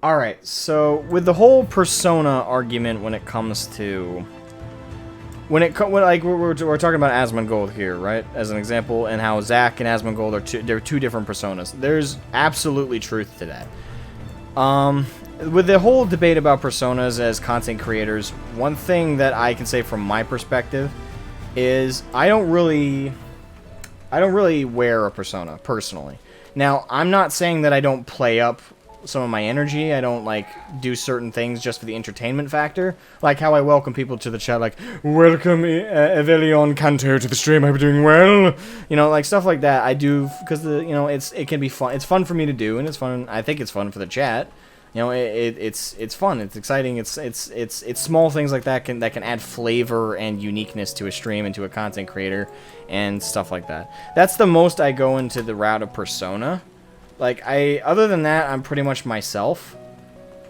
Alright, so with the whole persona argument when it comes to... We're talking about Asmongold here, right? As an example, and how Zack and Asmongold they're two different personas. There's absolutely truth to that. With the whole debate about personas as content creators, one thing that I can say from my perspective is I don't really wear a persona, personally. Now, I'm not saying that I don't play up some of my energy. I don't, like, do certain things just for the entertainment factor. Like how I welcome people to the chat, like, welcome Evelion Kanto to the stream, I hope you're doing well. You know, like, stuff like that I do, because, it can be fun. It's fun for me to do, and it's fun, I think it's fun for the chat. You know, it's fun, it's exciting, it's small things like that that can add flavor and uniqueness to a stream and to a content creator and stuff like that. That's the most I go into the route of persona. Like, other than that, I'm pretty much myself,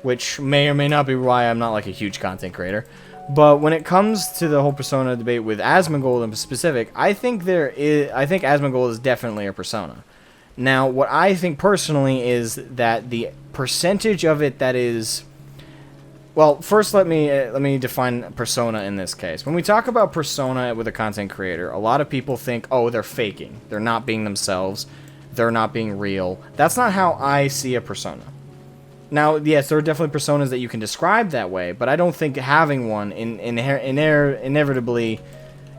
which may or may not be why I'm not, like, a huge content creator. But when it comes to the whole persona debate with Asmongold in specific, I think Asmongold is definitely a persona. Now, what I think personally is that the percentage of it that is... Well, first let me define persona in this case. When we talk about persona with a content creator, a lot of people think, oh, they're faking. They're not being themselves. They're not being real. That's not how I see a persona. Now, yes, there are definitely personas that you can describe that way, but I don't think having one inevitably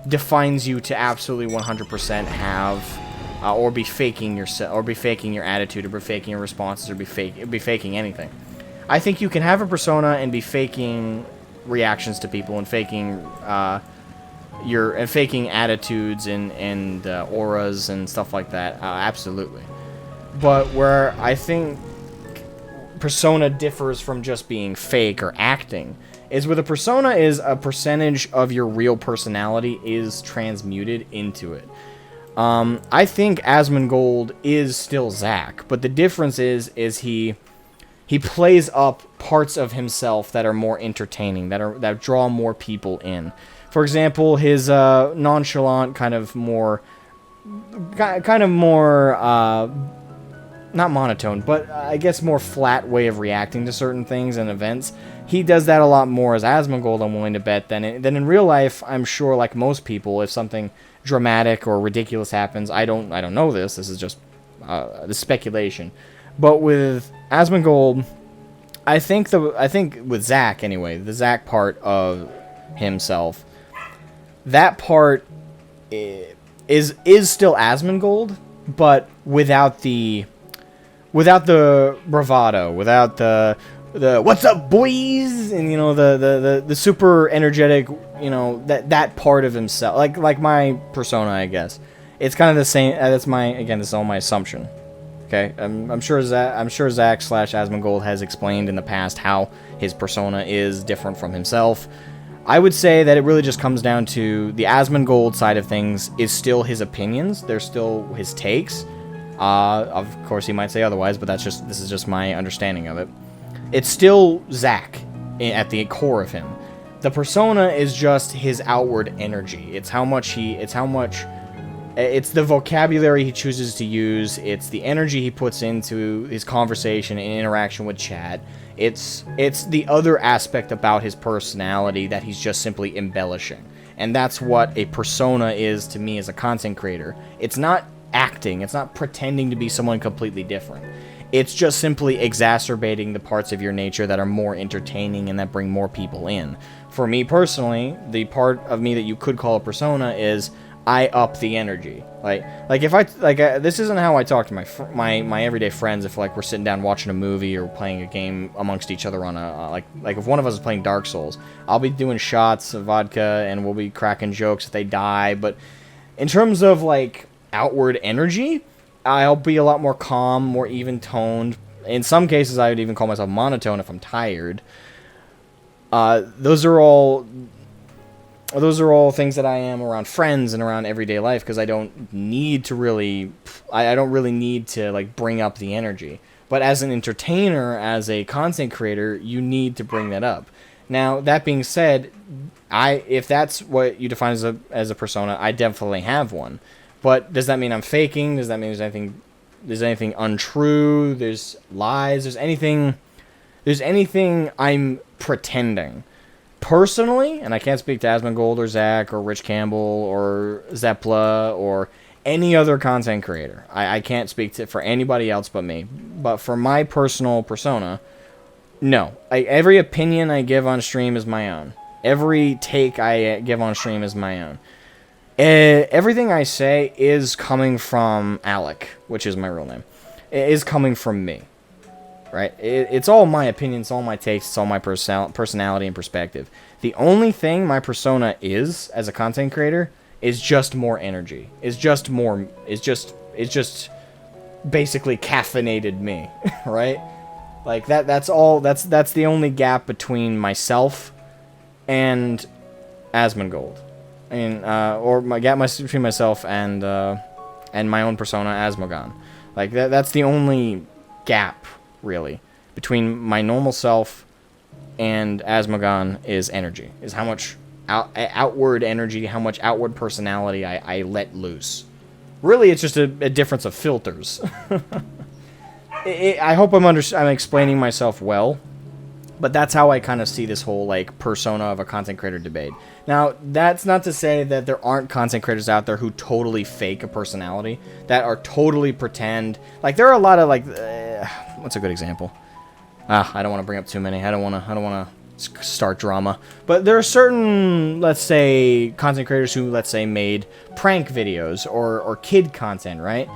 defines you to absolutely 100% have... or be faking yourself, or be faking your attitude, or be faking your responses, or be faking anything. I think you can have a persona and be faking reactions to people and faking faking attitudes and auras and stuff like that. Absolutely. But where I think persona differs from just being fake or acting is with a persona is a percentage of your real personality is transmuted into it. I think Asmongold is still Zack, but the difference is he plays up parts of himself that are more entertaining, that draw more people in. For example, his nonchalant, kind of more, not monotone, but I guess more flat way of reacting to certain things and events. He does that a lot more as Asmongold, I'm willing to bet, than in real life. I'm sure, like most people, if something dramatic or ridiculous happens, I don't know this. This is just the speculation. But with Asmongold, I think with Zack anyway, the Zack part of himself, that part is still Asmongold, but without the bravado, without the what's up, boys, and the super energetic, that part of himself, like my persona, I guess. It's kind of the same. That's this is all my assumption. Okay, I'm sure Zack/Asmongold has explained in the past how his persona is different from himself. I would say that it really just comes down to the Asmongold side of things is still his opinions. They're still his takes. Of course, he might say otherwise, but this is just my understanding of it. It's still Zack at the core of him. The persona is just his outward energy. It's the vocabulary he chooses to use. It's the energy he puts into his conversation and interaction with chat. It's the other aspect about his personality that he's just simply embellishing. And that's what a persona is to me as a content creator. It's not acting. It's not pretending to be someone completely different. It's just simply exacerbating the parts of your nature that are more entertaining and that bring more people in. For me personally, the part of me that you could call a persona is I up the energy. This isn't how I talk to my everyday friends. If we're sitting down watching a movie or playing a game amongst each other on like if one of us is playing Dark Souls, I'll be doing shots of vodka and we'll be cracking jokes if they die. But in terms of outward energy, I'll be a lot more calm, more even-toned. In some cases, I would even call myself monotone if I'm tired. Those are all things that I am around friends and around everyday life because I don't need to really... I don't really need to, bring up the energy. But as an entertainer, as a content creator, you need to bring that up. Now, that being said, if that's what you define as a persona, I definitely have one. But does that mean I'm faking? Does that mean there's anything untrue? There's lies? There's anything there's anything I'm pretending. Personally, and I can't speak to Asmongold or Zach or Rich Campbell or Zepla or any other content creator. I can't speak to for anybody else but me. But for my personal persona, no. Every opinion I give on stream is my own. Every take I give on stream is my own. Everything I say is coming from Alec, which is my real name. It is coming from me. Right? It's all my opinions, it's all my takes, it's all my personality and perspective. The only thing my persona is as a content creator is just more energy. It's just basically caffeinated me, right? Like that's all. That's the only gap between myself and Asmongold. I mean, or my gap between myself and my own persona, Asmogan. Like that's the only gap. Really, between my normal self and Asmogan is energy. Is how much outward energy, how much outward personality I let loose. Really, it's just a difference of filters. I hope I'm explaining myself well, but that's how I kind of see this whole like persona of a content creator debate. Now, that's not to say that there aren't content creators out there who totally fake a personality, that are totally pretend. Like there are a lot of like, what's a good example? I don't want to bring up too many. I don't want to start drama. But there are certain, let's say, content creators who, let's say, made prank videos or kid content, right?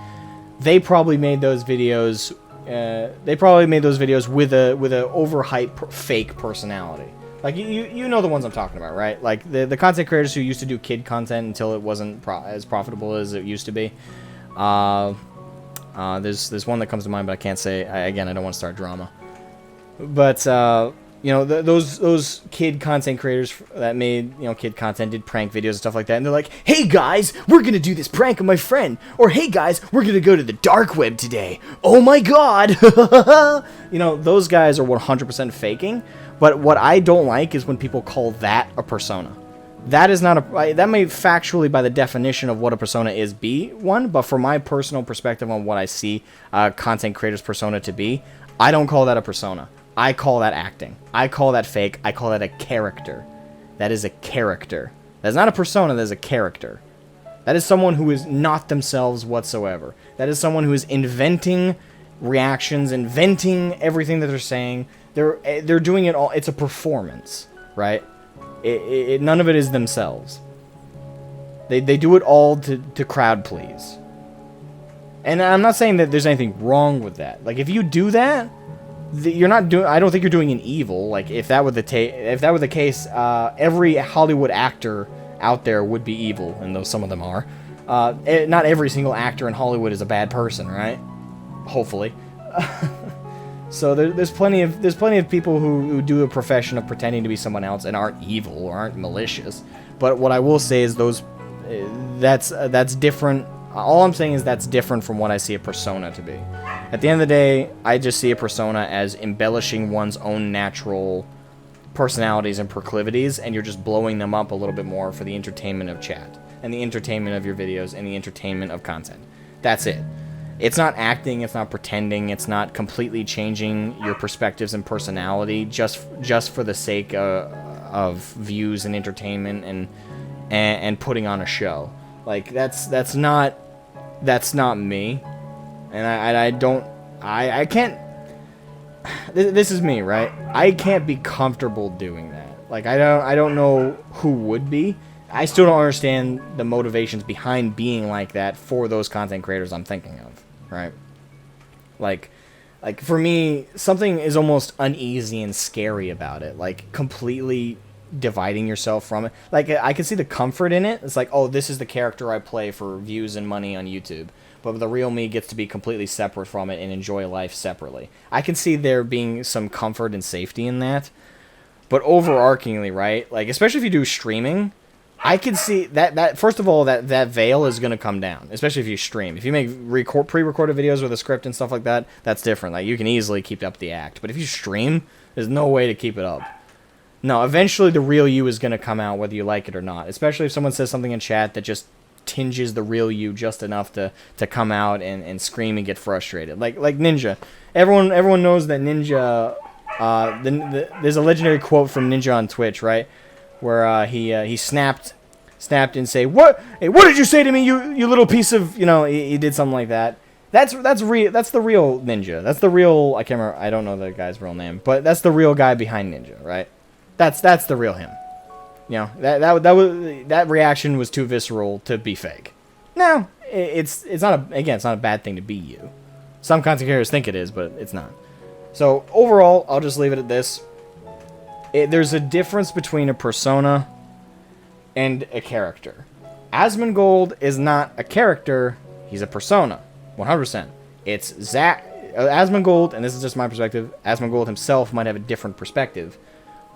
They probably made those videos. With a overhyped fake personality. Like you know the ones I'm talking about, right? Like the content creators who used to do kid content until it wasn't as profitable as it used to be. There's one that comes to mind, but I can't say. Again, I don't want to start drama. But you know, those kid content creators that made, you know, kid content, did prank videos and stuff like that, and they're like, "Hey guys, we're gonna do this prank on my friend," or "Hey guys, we're gonna go to the dark web today. Oh my god!" You know, those guys are 100% faking. But what I don't like is when people call that a persona. That is not a. That may factually, by the definition of what a persona is, be one. But for my personal perspective on what I see content creators' persona to be, I don't call that a persona. I call that acting. I call that fake. I call that a character. That is a character. That's not a persona, that is a character. That is someone who is not themselves whatsoever. That is someone who is inventing reactions, inventing everything that they're saying. They're doing it all. It's a performance, right? None of it is themselves. They do it all to crowd please. And I'm not saying that there's anything wrong with that. Like, if you do that, you're not doing. I don't think you're doing an evil. Like, if that were the case, every Hollywood actor out there would be evil, and though some of them are, not every single actor in Hollywood is a bad person, right? Hopefully. So there's plenty of people who do a profession of pretending to be someone else and aren't evil or aren't malicious. But what I will say is that's different. All I'm saying is that's different from what I see a persona to be. At the end of the day, I just see a persona as embellishing one's own natural personalities and proclivities, and you're just blowing them up a little bit more for the entertainment of chat, and the entertainment of your videos, and the entertainment of content. That's it. It's not acting, it's not pretending, it's not completely changing your perspectives and personality just for the sake of views and entertainment and putting on a show. Like, that's not me, and I can't. This is me, right? I can't be comfortable doing that. Like, I don't know who would be. I still don't understand the motivations behind being like that for those content creators I'm thinking of, right? Like for me, something is almost uneasy and scary about it. Like, completely dividing yourself from it. Like, I can see the comfort in it. It's like, oh, this is the character I play for views and money on YouTube. But the real me gets to be completely separate from it and enjoy life separately. I can see there being some comfort and safety in that. But overarchingly, right? Like, especially if you do streaming, I can see that first of all, that veil is going to come down. Especially if you stream. If you make pre-recorded videos with a script and stuff like that, that's different. Like, you can easily keep up the act. But if you stream, there's no way to keep it up. No, eventually the real you is going to come out whether you like it or not. Especially if someone says something in chat that just tinges the real you just enough to come out and scream and get frustrated. Like Ninja. Everyone knows that Ninja There's a legendary quote from Ninja on Twitch, right, where he snapped and say, "What? Hey, what did you say to me, you little piece of, you know?" He did something like that. That's the real Ninja. That's the real. I can't remember. I don't know the guy's real name, but that's the real guy behind Ninja, right? That's the real him. You know, that reaction was too visceral to be fake. No, it's not a bad thing to be you. Some content creators think it is, but it's not. So overall, I'll just leave it at this. There's a difference between a persona and a character. Asmongold is not a character, he's a persona. 100%. It's Zack. Asmongold, and this is just my perspective, Asmongold himself might have a different perspective.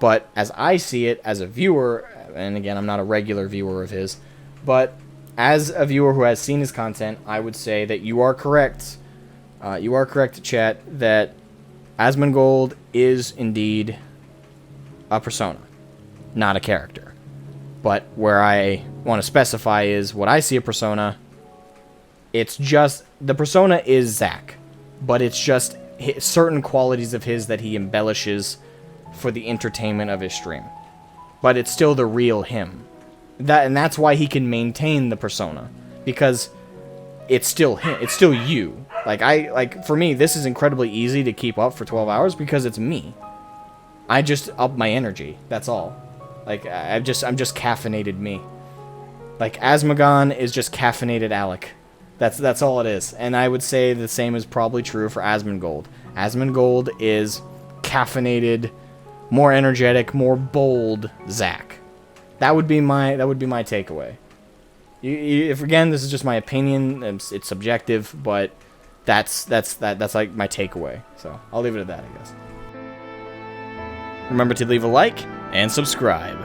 But as I see it, as a viewer, and again, I'm not a regular viewer of his, but as a viewer who has seen his content, I would say that you are correct. You are correct, chat, that Asmongold is indeed a persona, not a character. But where I want to specify is what I see a persona, it's just, the persona is Zack, but it's just certain qualities of his that he embellishes for the entertainment of his stream. But it's still the real him. And that's why he can maintain the persona, because it's still him, it's still you. For me, this is incredibly easy to keep up for 12 hours because it's me. I just up my energy, that's all. I'm just caffeinated me. Asmogan is just caffeinated Alec. That's all it is. And I would say the same is probably true for Asmongold. Asmongold is caffeinated, more energetic, more bold Zack. That would be my takeaway. If again, this is just my opinion, it's subjective, but that's like my takeaway. So I'll leave it at that, I guess. Remember to leave a like and subscribe.